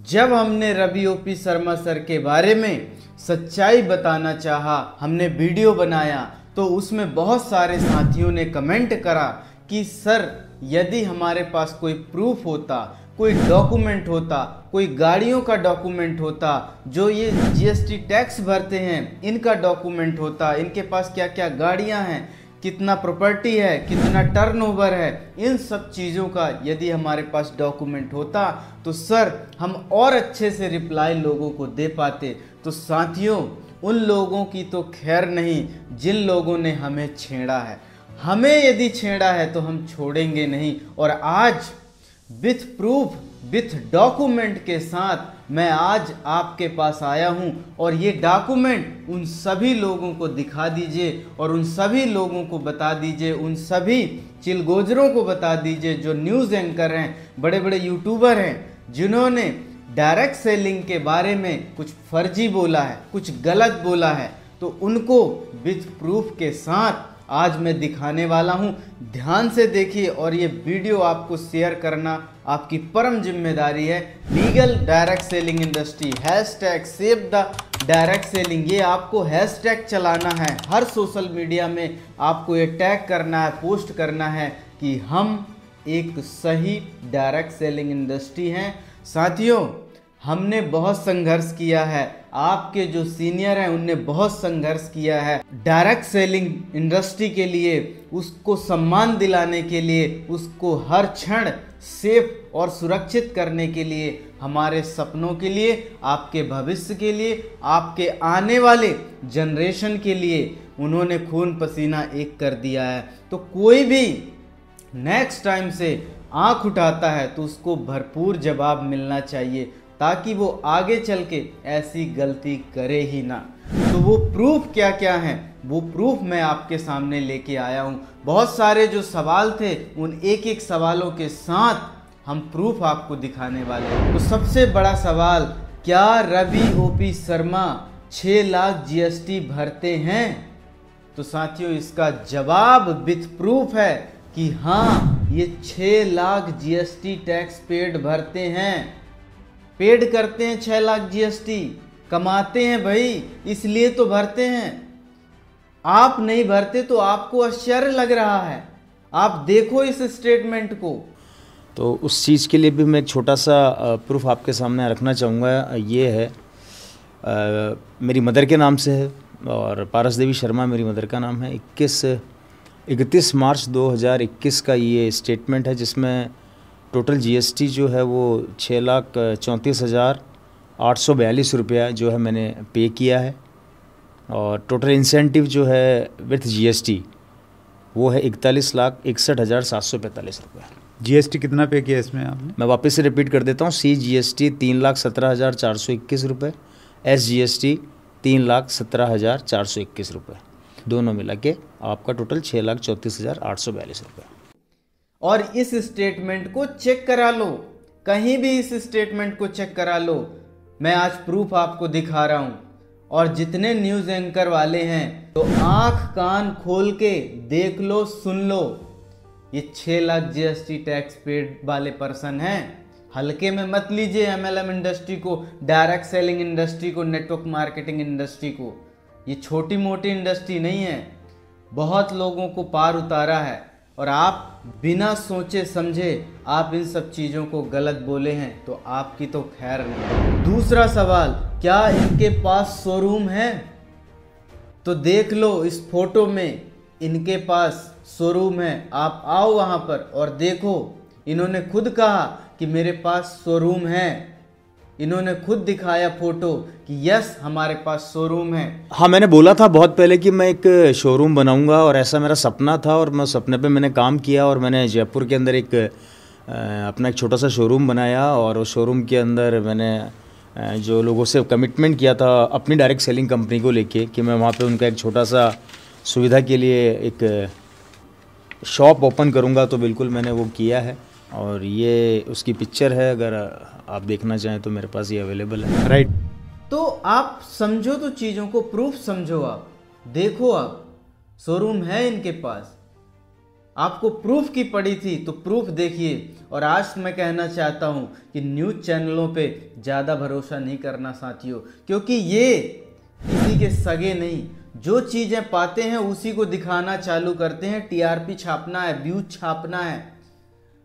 जब हमने Ravi OP Sharma sir के बारे में सच्चाई बताना चाहा, हमने वीडियो बनाया, तो उसमें बहुत सारे साथियों ने कमेंट करा कि सर यदि हमारे पास कोई प्रूफ होता, कोई डॉक्यूमेंट होता, कोई गाड़ियों का डॉक्यूमेंट होता, जो ये जीएसटी टैक्स भरते हैं इनका डॉक्यूमेंट होता, इनके पास क्या क्या गाड़ियां हैं, कितना प्रॉपर्टी है, कितना टर्नओवर है, इन सब चीज़ों का यदि हमारे पास डॉक्यूमेंट होता तो सर हम और अच्छे से रिप्लाई लोगों को दे पाते। तो साथियों, उन लोगों की तो खैर नहीं जिन लोगों ने हमें छेड़ा है। हमें यदि छेड़ा है तो हम छोड़ेंगे नहीं। और आज विथ प्रूफ, विथ डॉक्यूमेंट के साथ मैं आज आपके पास आया हूं, और ये डॉक्यूमेंट उन सभी लोगों को दिखा दीजिए और उन सभी लोगों को बता दीजिए, उन सभी चिलगोजरों को बता दीजिए जो न्यूज़ एंकर हैं, बड़े बड़े यूट्यूबर हैं, जिन्होंने डायरेक्ट सेलिंग के बारे में कुछ फर्जी बोला है, कुछ गलत बोला है, तो उनको विथ प्रूफ के साथ आज मैं दिखाने वाला हूं। ध्यान से देखिए और ये वीडियो आपको शेयर करना आपकी परम जिम्मेदारी है। Legal direct selling industry hashtag save the direct selling, ये आपको हैशटैग चलाना है। हर सोशल मीडिया में आपको ये टैग करना है, पोस्ट करना है कि हम एक सही डायरेक्ट सेलिंग इंडस्ट्री हैं। साथियों, हमने बहुत संघर्ष किया है, आपके जो सीनियर हैं उनने बहुत संघर्ष किया है डायरेक्ट सेलिंग इंडस्ट्री के लिए, उसको सम्मान दिलाने के लिए, उसको हर क्षण सेफ और सुरक्षित करने के लिए, हमारे सपनों के लिए, आपके भविष्य के लिए, आपके आने वाले जनरेशन के लिए उन्होंने खून पसीना एक कर दिया है। तो कोई भी नेक्स्ट टाइम से आंख उठाता है तो उसको भरपूर जवाब मिलना चाहिए, ताकि वो आगे चल के ऐसी गलती करे ही ना। तो वो प्रूफ क्या क्या हैं, वो प्रूफ मैं आपके सामने लेके आया हूँ। बहुत सारे जो सवाल थे उन एक एक सवालों के साथ हम प्रूफ आपको दिखाने वाले हैं। तो सबसे बड़ा सवाल, क्या रवि ओपी शर्मा 6 लाख जीएसटी भरते हैं? तो साथियों, इसका जवाब विथ प्रूफ है कि हाँ, ये 6 लाख जीएसटी टैक्स पेड भरते हैं, पेड करते हैं। 6 लाख जीएसटी कमाते हैं भाई, इसलिए तो भरते हैं। आप नहीं भरते तो आपको आश्चर्य लग रहा है। आप देखो इस स्टेटमेंट को। तो उस चीज़ के लिए भी मैं एक छोटा सा प्रूफ आपके सामने रखना चाहूँगा। ये है मेरी मदर के नाम से है और पारस देवी शर्मा मेरी मदर का नाम है। 31 मार्च 2021 का ये स्टेटमेंट है, जिसमें टोटल जीएसटी जो है वो 6,34,842 रुपया जो है मैंने पे किया है, और टोटल इंसेंटिव जो है विथ जीएसटी वो है 41,61,745 रुपया। जीएसटी कितना पे किया इसमें आपने? मैं वापस से रिपीट कर देता हूँ। CGST 3,17,421 रुपये, SGST 3,17,421 रुपये, दोनों मिला के आपका टोटल 6,34,842 रुपये। और इस स्टेटमेंट को चेक करा लो, कहीं भी इस स्टेटमेंट को चेक करा लो। मैं आज प्रूफ आपको दिखा रहा हूं। और जितने न्यूज़ एंकर वाले हैं तो आंख कान खोल के देख लो, सुन लो। ये 6 लाख जीएसटी टैक्स पेड वाले पर्सन हैं। हल्के में मत लीजिए MLM इंडस्ट्री को, डायरेक्ट सेलिंग इंडस्ट्री को, नेटवर्क मार्केटिंग इंडस्ट्री को। ये छोटी मोटी इंडस्ट्री नहीं है, बहुत लोगों को पार उतारा है, और आप बिना सोचे समझे आप इन सब चीज़ों को गलत बोले हैं तो आपकी तो खैर नहीं। दूसरा सवाल, क्या इनके पास शोरूम है? तो देख लो इस फोटो में इनके पास शोरूम है। आप आओ वहाँ पर और देखो, इन्होंने खुद कहा कि मेरे पास शोरूम है। इन्होंने खुद दिखाया फोटो कि यस हमारे पास शोरूम है। हाँ, मैंने बोला था बहुत पहले कि मैं एक शोरूम बनाऊंगा, और ऐसा मेरा सपना था, और मैं सपने पे मैंने काम किया, और मैंने जयपुर के अंदर अपना एक छोटा सा शोरूम बनाया, और उस शोरूम के अंदर मैंने जो लोगों से कमिटमेंट किया था अपनी डायरेक्ट सेलिंग कंपनी को लेके कि मैं वहाँ पे उनका एक छोटा सा सुविधा के लिए एक शॉप ओपन करूँगा, तो बिल्कुल मैंने वो किया है। और ये उसकी पिक्चर है, अगर आप देखना चाहें तो मेरे पास ये अवेलेबल है। राइट। तो आप समझो तो चीज़ों को, प्रूफ समझो। आप देखो, आप शोरूम है इनके पास। आपको प्रूफ की पड़ी थी तो प्रूफ देखिए। और आज मैं कहना चाहता हूं कि न्यूज़ चैनलों पे ज़्यादा भरोसा नहीं करना साथियों, क्योंकि ये किसी के सगे नहीं, जो चीज़ें पाते हैं उसी को दिखाना चालू करते हैं। टीआरपी छापना है, व्यूज छापना है,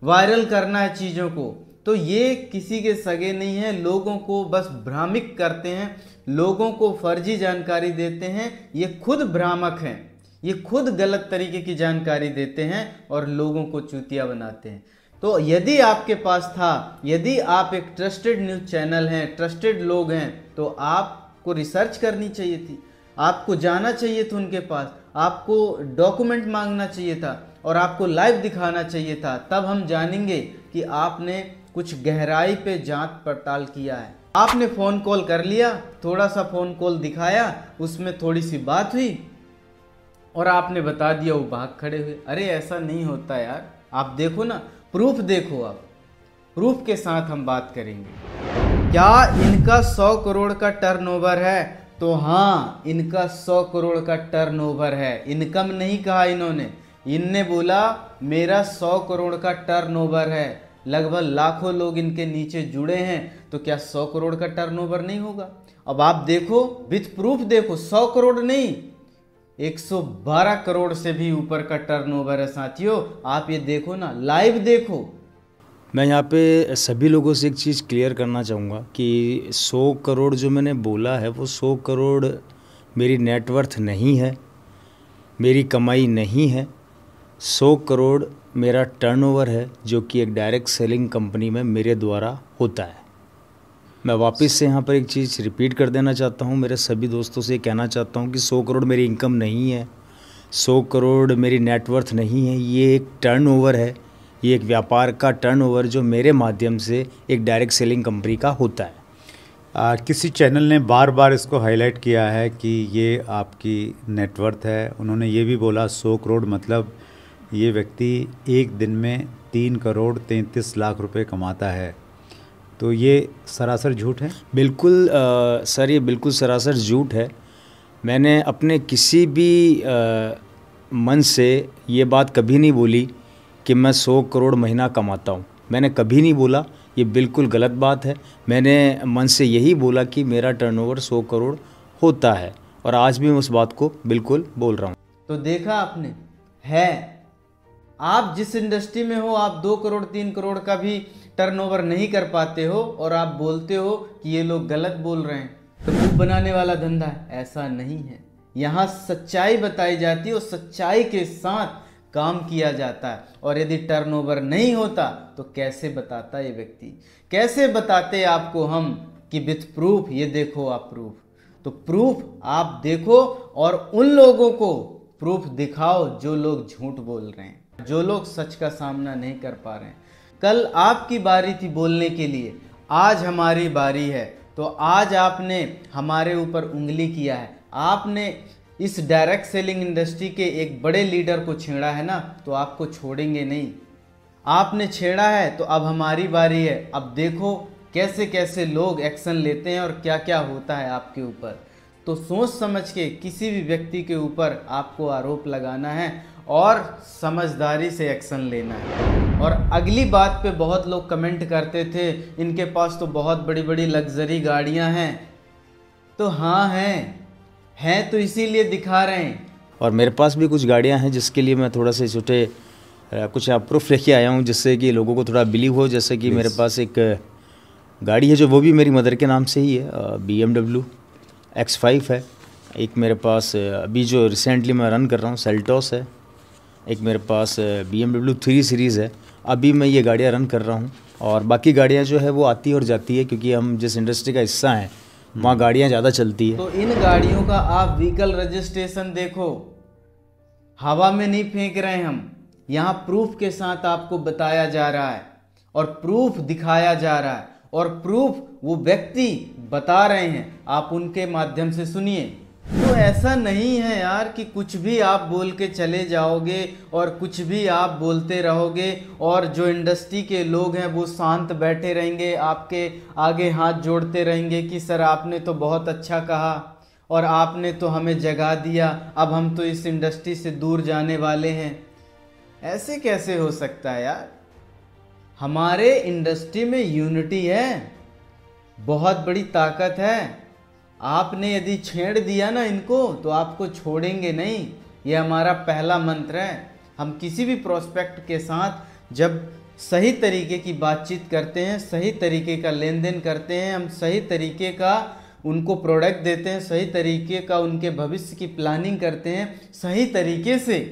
वायरल करना है चीज़ों को। तो ये किसी के सगे नहीं है, लोगों को बस भ्रामिक करते हैं, लोगों को फर्जी जानकारी देते हैं। ये खुद भ्रामक हैं, ये खुद गलत तरीके की जानकारी देते हैं और लोगों को चूतिया बनाते हैं। तो यदि आपके पास था, यदि आप एक ट्रस्टेड न्यूज़ चैनल हैं, ट्रस्टेड लोग हैं, तो आपको रिसर्च करनी चाहिए थी, आपको जाना चाहिए था उनके पास, आपको डॉक्यूमेंट मांगना चाहिए था और आपको लाइव दिखाना चाहिए था। तब हम जानेंगे कि आपने कुछ गहराई पे जांच पड़ताल किया है। आपने फ़ोन कॉल कर लिया, थोड़ा सा फ़ोन कॉल दिखाया, उसमें थोड़ी सी बात हुई और आपने बता दिया, वो भाग खड़े हुए। अरे ऐसा नहीं होता यार, आप देखो ना, प्रूफ देखो, आप प्रूफ के साथ हम बात करेंगे। क्या इनका 100 करोड़ का टर्नओवर है? तो हाँ, इनका 100 करोड़ का टर्नओवर है। इनकम नहीं कहा इन्होंने, इनने बोला मेरा 100 करोड़ का टर्नओवर है। लगभग लाखों लोग इनके नीचे जुड़े हैं, तो क्या 100 करोड़ का टर्नओवर नहीं होगा? अब आप देखो, विथ प्रूफ देखो, 100 करोड़ नहीं, 112 करोड़ से भी ऊपर का टर्नओवर है साथियों। आप ये देखो ना, लाइव देखो। मैं यहाँ पे सभी लोगों से एक चीज़ क्लियर करना चाहूँगा कि 100 करोड़ जो मैंने बोला है वो 100 करोड़ मेरी नेटवर्थ नहीं है, मेरी कमाई नहीं है। 100 करोड़ मेरा टर्नओवर है, जो कि एक डायरेक्ट सेलिंग कंपनी में मेरे द्वारा होता है। मैं वापस से यहाँ पर एक चीज़ रिपीट कर देना चाहता हूँ, मेरे सभी दोस्तों से कहना चाहता हूँ कि 100 करोड़ मेरी इनकम नहीं है, 100 करोड़ मेरी नेटवर्थ नहीं है। ये एक टर्नओवर है, ये एक व्यापार का टर्नओवर जो मेरे माध्यम से एक डायरेक्ट सेलिंग कंपनी का होता है। किसी चैनल ने बार बार इसको हाईलाइट किया है कि ये आपकी नेटवर्थ है। उन्होंने ये भी बोला 100 करोड़ मतलब ये व्यक्ति एक दिन में 3 करोड़ 33 लाख रुपए कमाता है। तो ये सरासर झूठ है? बिल्कुल सर, ये बिल्कुल सरासर झूठ है। मैंने अपने किसी भी मन से ये बात कभी नहीं बोली कि मैं 100 करोड़ महीना कमाता हूँ। मैंने कभी नहीं बोला, ये बिल्कुल गलत बात है। मैंने मन से यही बोला कि मेरा टर्नओवर 100 करोड़ होता है और आज भी मैं उस बात को बिल्कुल बोल रहा हूँ। तो देखा आपने, है आप जिस इंडस्ट्री में हो, आप 2 करोड़ 3 करोड़ का भी टर्नओवर नहीं कर पाते हो और आप बोलते हो कि ये लोग गलत बोल रहे हैं, तो खूब बनाने वाला धंधा है। ऐसा नहीं है, यहाँ सच्चाई बताई जाती है और सच्चाई के साथ काम किया जाता है। और यदि टर्नओवर नहीं होता तो कैसे बताता ये व्यक्ति, कैसे बताते आपको हम कि विथ प्रूफ, ये देखो आप प्रूफ। तो प्रूफ आप देखो और उन लोगों को प्रूफ दिखाओ जो लोग झूठ बोल रहे हैं, जो लोग सच का सामना नहीं कर पा रहे हैं। कल आपकी बारी थी बोलने के लिए, आज हमारी बारी है। तो आज आपने हमारे ऊपर उंगली किया है, आपने इस डायरेक्ट सेलिंग इंडस्ट्री के एक बड़े लीडर को छेड़ा है ना, तो आपको छोड़ेंगे नहीं। आपने छेड़ा है तो अब हमारी बारी है। अब देखो कैसे कैसे लोग एक्शन लेते हैं और क्या क्या होता है आपके ऊपर। तो सोच समझ के किसी भी व्यक्ति के ऊपर आपको आरोप लगाना है और समझदारी से एक्शन लेना है। और अगली बात पे बहुत लोग कमेंट करते थे, इनके पास तो बहुत बड़ी बड़ी लग्जरी गाड़ियां हैं। तो हाँ हैं तो इसीलिए दिखा रहे हैं। और मेरे पास भी कुछ गाड़ियां हैं जिसके लिए मैं थोड़ा से छोटे कुछ प्रूफ लेके आया हूं, जिससे कि लोगों को थोड़ा बिलीव हो। जैसे कि मेरे पास एक गाड़ी है जो वो भी मेरी मदर के नाम से ही है, BMW X5 है। एक मेरे पास अभी जो रिसेंटली मैं रन कर रहा हूँ सेल्टॉस है। एक मेरे पास BMW 3 सीरीज़ है। अभी मैं ये गाड़ियाँ रन कर रहा हूँ और बाकी गाड़ियाँ जो है वो आती और जाती है, क्योंकि हम जिस इंडस्ट्री का हिस्सा हैं वहाँ गाड़ियाँ ज़्यादा चलती है। तो इन गाड़ियों का आप व्हीकल रजिस्ट्रेशन देखो, हवा में नहीं फेंक रहे हम, यहाँ प्रूफ के साथ आपको बताया जा रहा है और प्रूफ दिखाया जा रहा है और प्रूफ वो व्यक्ति बता रहे हैं, आप उनके माध्यम से सुनिए। तो ऐसा नहीं है यार कि कुछ भी आप बोल के चले जाओगे और कुछ भी आप बोलते रहोगे और जो इंडस्ट्री के लोग हैं वो शांत बैठे रहेंगे, आपके आगे हाथ जोड़ते रहेंगे कि सर आपने तो बहुत अच्छा कहा और आपने तो हमें जगा दिया, अब हम तो इस इंडस्ट्री से दूर जाने वाले हैं। ऐसे कैसे हो सकता है यार? हमारे इंडस्ट्री में यूनिटी है, बहुत बड़ी ताकत है। आपने यदि छेड़ दिया ना इनको तो आपको छोड़ेंगे नहीं। ये हमारा पहला मंत्र है। हम किसी भी प्रोस्पेक्ट के साथ जब सही तरीके की बातचीत करते हैं, सही तरीके का लेन देन करते हैं, हम सही तरीके का उनको प्रोडक्ट देते हैं, सही तरीके का उनके भविष्य की प्लानिंग करते हैं, सही तरीके से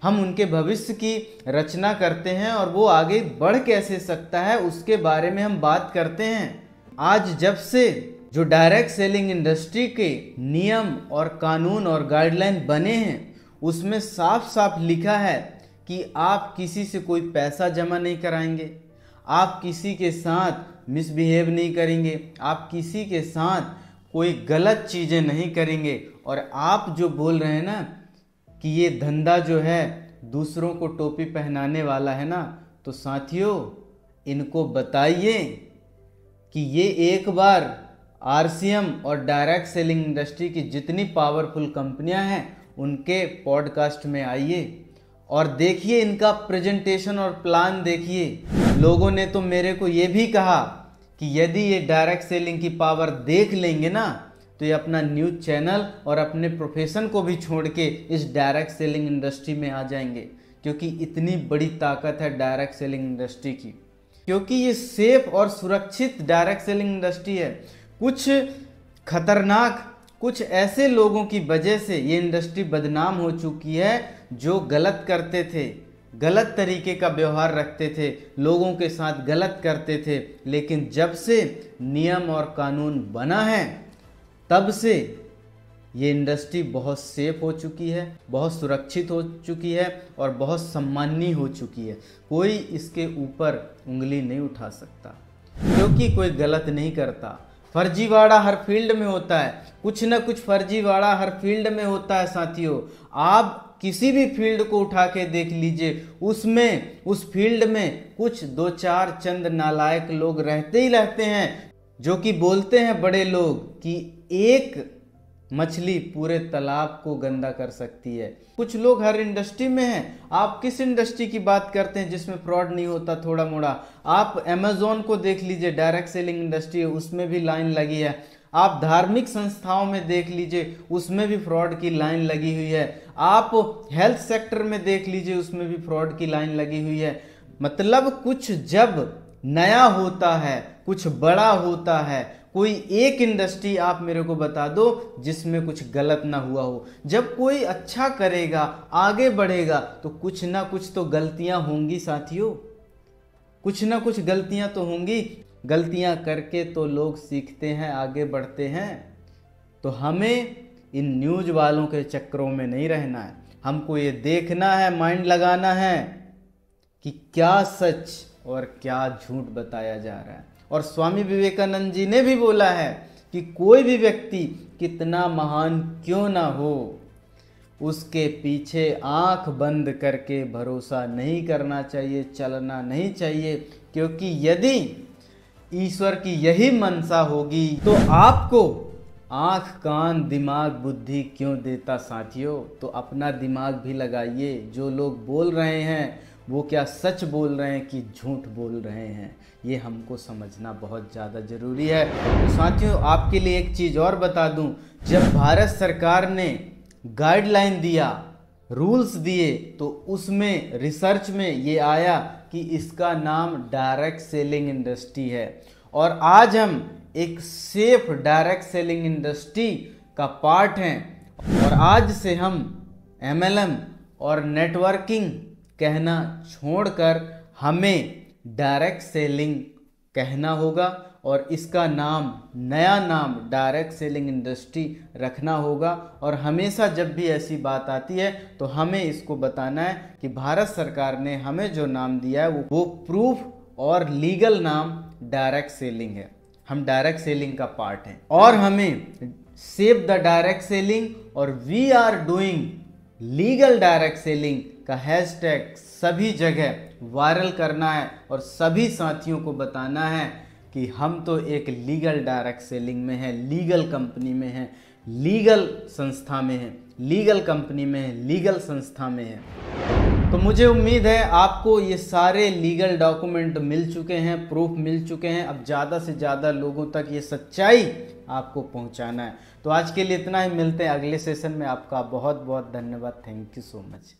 हम उनके भविष्य की रचना करते हैं और वो आगे बढ़ कैसे सकता है उसके बारे में हम बात करते हैं। आज जब से जो डायरेक्ट सेलिंग इंडस्ट्री के नियम और कानून और गाइडलाइन बने हैं उसमें साफ साफ लिखा है कि आप किसी से कोई पैसा जमा नहीं कराएंगे, आप किसी के साथ मिसबिहेव नहीं करेंगे, आप किसी के साथ कोई गलत चीज़ें नहीं करेंगे। और आप जो बोल रहे हैं ना कि ये धंधा जो है दूसरों को टोपी पहनाने वाला है ना, तो साथियों इनको बताइए कि ये एक बार आरसीएम और डायरेक्ट सेलिंग इंडस्ट्री की जितनी पावरफुल कंपनियां हैं उनके पॉडकास्ट में आइए और देखिए इनका प्रेजेंटेशन और प्लान देखिए। लोगों ने तो मेरे को ये भी कहा कि यदि ये डायरेक्ट सेलिंग की पावर देख लेंगे ना तो ये अपना न्यूज़ चैनल और अपने प्रोफेशन को भी छोड़ के इस डायरेक्ट सेलिंग इंडस्ट्री में आ जाएंगे, क्योंकि इतनी बड़ी ताकत है डायरेक्ट सेलिंग इंडस्ट्री की, क्योंकि ये सेफ और सुरक्षित डायरेक्ट सेलिंग इंडस्ट्री है। कुछ खतरनाक, कुछ ऐसे लोगों की वजह से ये इंडस्ट्री बदनाम हो चुकी है जो गलत करते थे, गलत तरीके का व्यवहार रखते थे, लोगों के साथ गलत करते थे। लेकिन जब से नियम और कानून बना है तब से ये इंडस्ट्री बहुत सेफ हो चुकी है, बहुत सुरक्षित हो चुकी है और बहुत सम्माननीय हो चुकी है। कोई इसके ऊपर उंगली नहीं उठा सकता क्योंकि कोई गलत नहीं करता। फर्जीवाड़ा हर फील्ड में होता है, कुछ ना कुछ फर्जीवाड़ा हर फील्ड में होता है साथियों। आप किसी भी फील्ड को उठा के देख लीजिए, उसमें उस फील्ड में कुछ दो चार चंद नालायक लोग रहते ही रहते हैं जो कि बोलते हैं बड़े लोग कि एक मछली पूरे तालाब को गंदा कर सकती है। कुछ लोग हर इंडस्ट्री में हैं। आप किस इंडस्ट्री की बात करते हैं जिसमें फ्रॉड नहीं होता थोड़ा मोड़ा? आप अमेज़ॉन को देख लीजिए, डायरेक्ट सेलिंग इंडस्ट्री है, उसमें भी लाइन लगी है। आप धार्मिक संस्थाओं में देख लीजिए, उसमें भी फ्रॉड की लाइन लगी हुई है। आप हेल्थ सेक्टर में देख लीजिए, उसमें भी फ्रॉड की लाइन लगी हुई है। मतलब कुछ जब नया होता है, कुछ बड़ा होता है, कोई एक इंडस्ट्री आप मेरे को बता दो जिसमें कुछ गलत ना हुआ हो। जब कोई अच्छा करेगा, आगे बढ़ेगा, तो कुछ ना कुछ तो गलतियां होंगी साथियों, कुछ ना कुछ गलतियां तो होंगी। गलतियां करके तो लोग सीखते हैं, आगे बढ़ते हैं। तो हमें इन न्यूज़ वालों के चक्करों में नहीं रहना है। हमको ये देखना है, माइंड लगाना है कि क्या सच और क्या झूठ बताया जा रहा है। और स्वामी विवेकानंद जी ने भी बोला है कि कोई भी व्यक्ति कितना महान क्यों ना हो, उसके पीछे आंख बंद करके भरोसा नहीं करना चाहिए, चलना नहीं चाहिए। क्योंकि यदि ईश्वर की यही मनसा होगी तो आपको आंख, कान, दिमाग, बुद्धि क्यों देता साथियों? तो अपना दिमाग भी लगाइए। जो लोग बोल रहे हैं वो क्या सच बोल रहे हैं कि झूठ बोल रहे हैं, ये हमको समझना बहुत ज़्यादा ज़रूरी है। तो साथियों आपके लिए एक चीज़ और बता दूं, जब भारत सरकार ने गाइडलाइन दिया, रूल्स दिए, तो उसमें रिसर्च में ये आया कि इसका नाम डायरेक्ट सेलिंग इंडस्ट्री है। और आज हम एक सेफ डायरेक्ट सेलिंग इंडस्ट्री का पार्ट हैं। और आज से हम MLM और नेटवर्किंग कहना छोड़कर हमें डायरेक्ट सेलिंग कहना होगा और इसका नाम, नया नाम डायरेक्ट सेलिंग इंडस्ट्री रखना होगा। और हमेशा जब भी ऐसी बात आती है तो हमें इसको बताना है कि भारत सरकार ने हमें जो नाम दिया है वो प्रूफ और लीगल नाम डायरेक्ट सेलिंग है। हम डायरेक्ट सेलिंग का पार्ट हैं और हमें सेव द डायरेक्ट सेलिंग और we are doing legal direct selling का हैशटैग सभी जगह वायरल करना है और सभी साथियों को बताना है कि हम तो एक लीगल डायरेक्ट सेलिंग में हैं, लीगल कंपनी में हैं, लीगल संस्था में हैं, लीगल कंपनी में हैं, लीगल संस्था में हैं। तो मुझे उम्मीद है आपको ये सारे लीगल डॉक्यूमेंट मिल चुके हैं, प्रूफ मिल चुके हैं। अब ज़्यादा से ज़्यादा लोगों तक ये सच्चाई आपको पहुंचाना है। तो आज के लिए इतना ही, मिलते हैं अगले सेशन में। आपका बहुत बहुत धन्यवाद। Thank you so much.